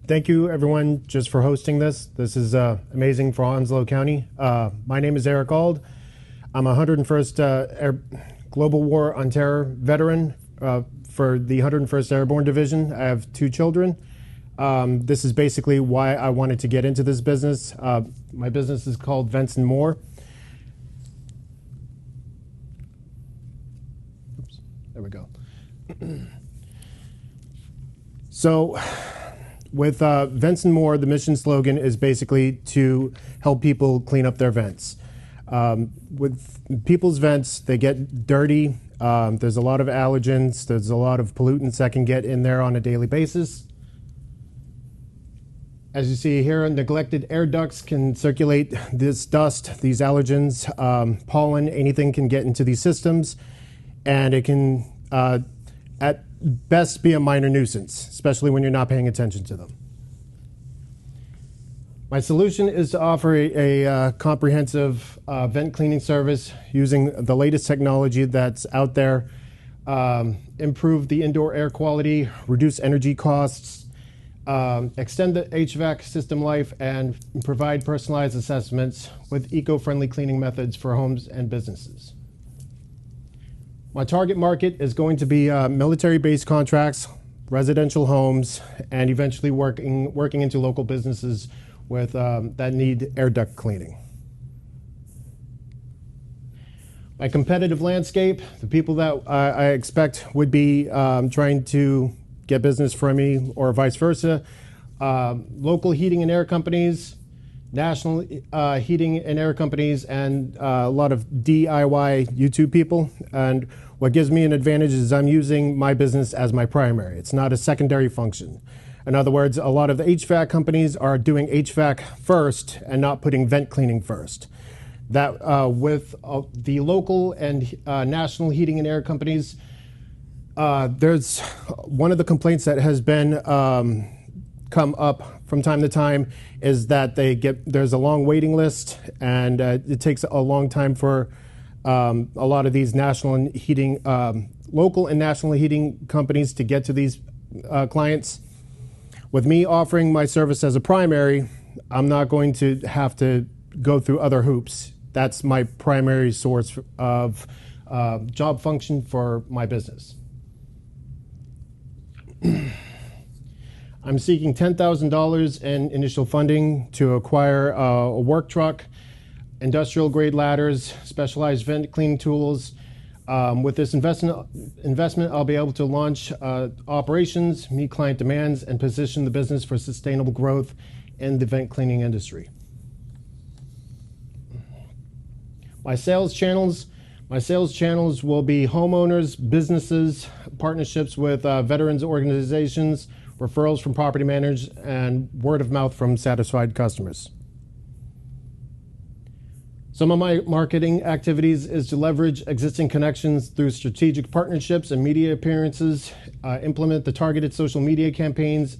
Thank you, everyone, just for hosting this. This is amazing for Onslow County. My name is Eric Auld. I'm a 101st Global War on Terror veteran for the 101st Airborne Division. I have 2 children. This is basically why I wanted to get into this business. My business is called Vents and More. Oops, there we go. So, with Vents and More, the mission slogan is basically to help people clean up their vents. With people's vents, they get dirty. There's a lot of allergens. There's a lot of pollutants that can get in there on a daily basis. As you see here, neglected air ducts can circulate this dust, these allergens, pollen, anything can get into these systems, and it can, at best, be a minor nuisance, especially when you're not paying attention to them. My solution is to offer a comprehensive vent cleaning service using the latest technology that's out there, improve the indoor air quality, reduce energy costs, extend the HVAC system life, and provide personalized assessments with eco-friendly cleaning methods for homes and businesses. My target market is going to be military-based contracts, residential homes, and eventually working into local businesses with that need air duct cleaning. My competitive landscape, the people that I expect would be trying to get business from me or vice versa, local heating and air companies, national heating and air companies, and a lot of DIY YouTube people. And what gives me an advantage is I'm using my business as my primary. It's not a secondary function. In other words, a lot of the HVAC companies are doing HVAC first and not putting vent cleaning first. That with the local and national heating and air companies, there's one of the complaints that has been come up from time to time is that there's a long waiting list, and it takes a long time for a lot of these national and heating, local and national heating companies to get to these clients. With me offering my service as a primary, I'm not going to have to go through other hoops. That's my primary source of job function for my business. I'm seeking $10,000 in initial funding to acquire a work truck, industrial grade ladders, specialized vent cleaning tools. With this investment, I'll be able to launch operations, meet client demands, and position the business for sustainable growth in the vent cleaning industry. My sales channels will be homeowners, businesses, partnerships with veterans organizations, referrals from property managers, and word of mouth from satisfied customers. Some of my marketing activities is to leverage existing connections through strategic partnerships and media appearances, implement the targeted social media campaigns,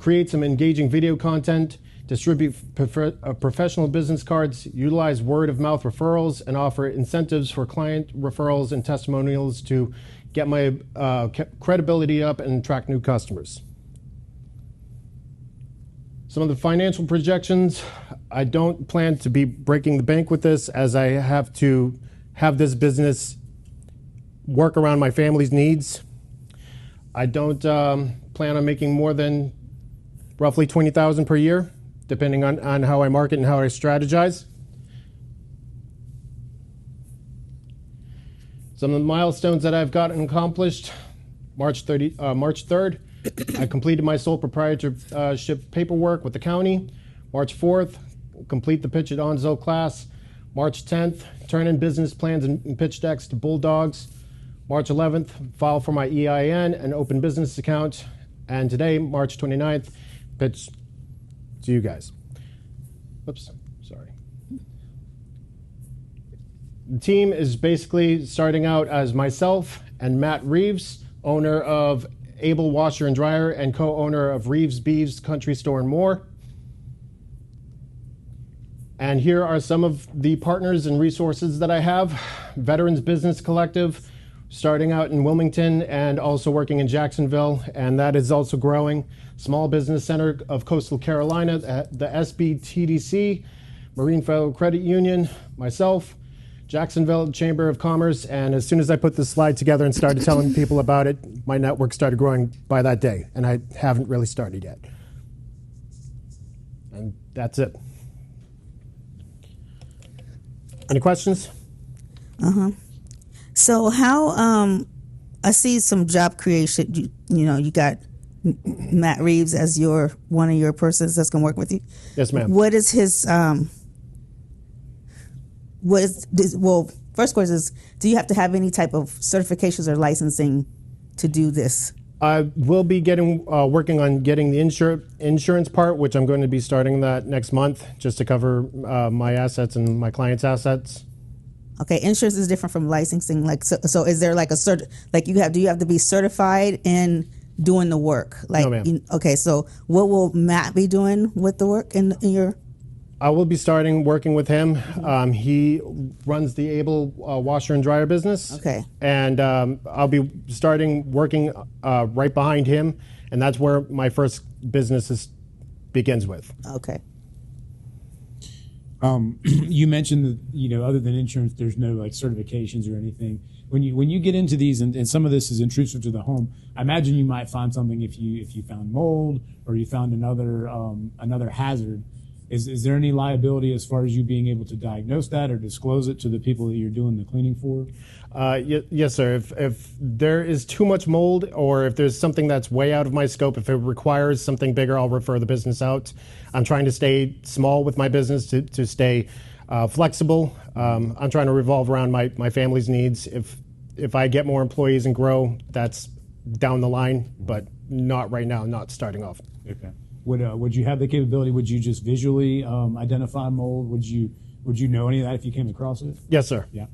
create some engaging video content, distribute professional business cards, utilize word of mouth referrals, and offer incentives for client referrals and testimonials to get my credibility up and attract new customers. Some of the financial projections, I don't plan to be breaking the bank with this, as I have to have this business work around my family's needs. I don't plan on making more than roughly $20,000 per year, depending on how I market and how I strategize. Some of the milestones that I've gotten accomplished: March 3rd, I completed my sole proprietorship paperwork with the county. March 4th, complete the pitch at Onslow class. March 10th, turn in business plans and pitch decks to Bulldogs. March 11th, file for my EIN and open business account. And today, March 29th, pitch to you guys. Oops, sorry. The team is basically starting out as myself and Matt Reeves, owner of Able Washer and Dryer and co-owner of Reeves Beeves Country Store and More. And here are some of the partners and resources that I have: Veterans Business Collective, starting out in Wilmington and also working in Jacksonville, and that is also growing. Small Business Center of Coastal Carolina, the SBTDC, Marine Federal Credit Union, myself, Jacksonville Chamber of Commerce, and as soon as I put this slide together and started telling people about it, my network started growing by that day, and I haven't really started yet. And that's it. Any questions? So how, I see some job creation, you got Matt Reeves as one of your persons that's going to work with you. Yes, ma'am. What is his, first question is, do you have to have any type of certifications or licensing to do this? I will be working on getting the insurance part, which I'm going to be starting that next month, just to cover my assets and my clients' assets. Okay, insurance is different from licensing. So is there like do you have to be certified in doing the work? No, ma'am. Okay, so what will Matt be doing with the work in your? I will be starting working with him. He runs the Able washer and dryer business. Okay. And I'll be starting working right behind him, and that's where my first business begins with. Okay. You mentioned that, other than insurance, there's no like certifications or anything. When you get into these, and some of this is intrusive to the home, I imagine you might find something if you found mold or you found another hazard. Is there any liability as far as you being able to diagnose that or disclose it to the people that you're doing the cleaning for? Yes, sir. If there is too much mold, or if there's something that's way out of my scope, if it requires something bigger, I'll refer the business out. I'm trying to stay small with my business to stay flexible. I'm trying to revolve around my family's needs. If I get more employees and grow, that's down the line, but not right now, not starting off. Okay. Would you have the capability? Would you just visually identify mold? Would you know any of that if you came across it? Yes, sir. Yeah.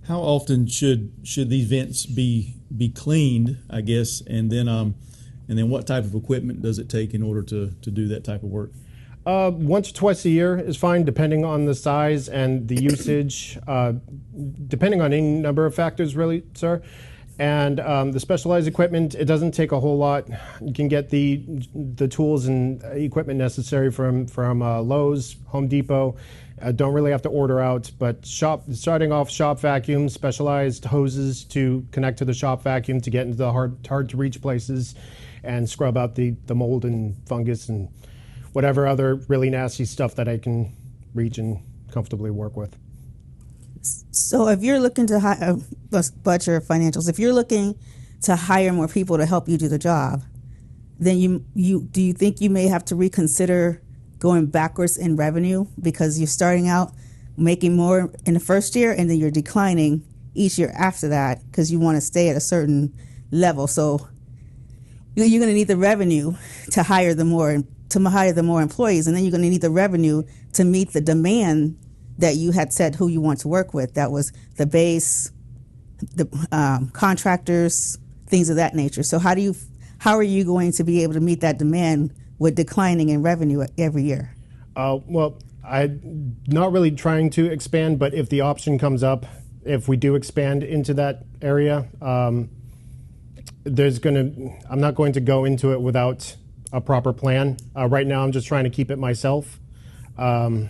How often should these vents be cleaned, I guess, and then what type of equipment does it take in order to do that type of work? Once or twice a year is fine, depending on the size and the usage, depending on any number of factors, really, sir. And the specialized equipment, it doesn't take a whole lot. You can get the tools and equipment necessary from Lowe's, Home Depot. Don't really have to order out, but starting off shop vacuum, specialized hoses to connect to the shop vacuum to get into the hard to reach places and scrub out the mold and fungus and whatever other really nasty stuff that I can reach and comfortably work with. So if you're looking to hire, but your financials, if you're looking to hire more people to help you do the job, then do you think you may have to reconsider going backwards in revenue because you're starting out making more in the first year and then you're declining each year after that because you want to stay at a certain level. So you're going to need the revenue to hire the more employees, and then you're going to need the revenue to meet the demand that you had said who you want to work with. That was the base, the contractors, things of that nature. So how are you going to be able to meet that demand with declining in revenue every year? Well, I'm not really trying to expand, but if the option comes up, if we do expand into that area, I'm not going to go into it without a proper plan. Right now, I'm just trying to keep it myself. And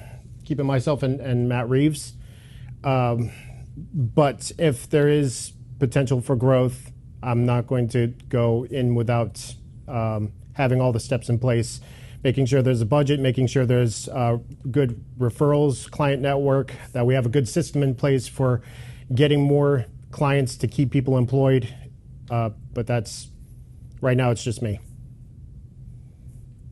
Matt Reeves. But if there is potential for growth, I'm not going to go in without having all the steps in place, making sure there's a budget, making sure there's good referrals, client network, that we have a good system in place for getting more clients to keep people employed. But right now it's just me.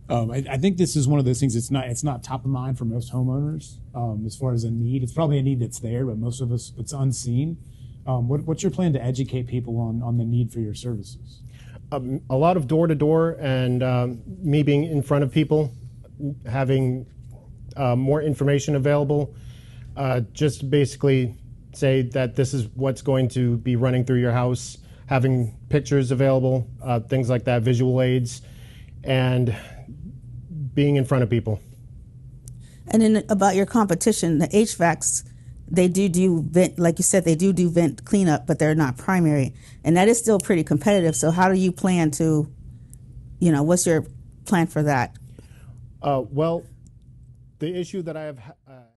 I think this is one of those things. It's not top of mind for most homeowners as far as a need. It's probably a need that's there, but most of us it's unseen. What's your plan to educate people on the need for your services? A lot of door to door, and me being in front of people, having more information available. Just basically say that this is what's going to be running through your house. Having pictures available, things like that, visual aids, and being in front of people. And then about your competition, the HVACs, they do vent, like you said, they do vent cleanup, but they're not primary, and that is still pretty competitive. So how do you plan to, what's your plan for that? Well, the issue that I have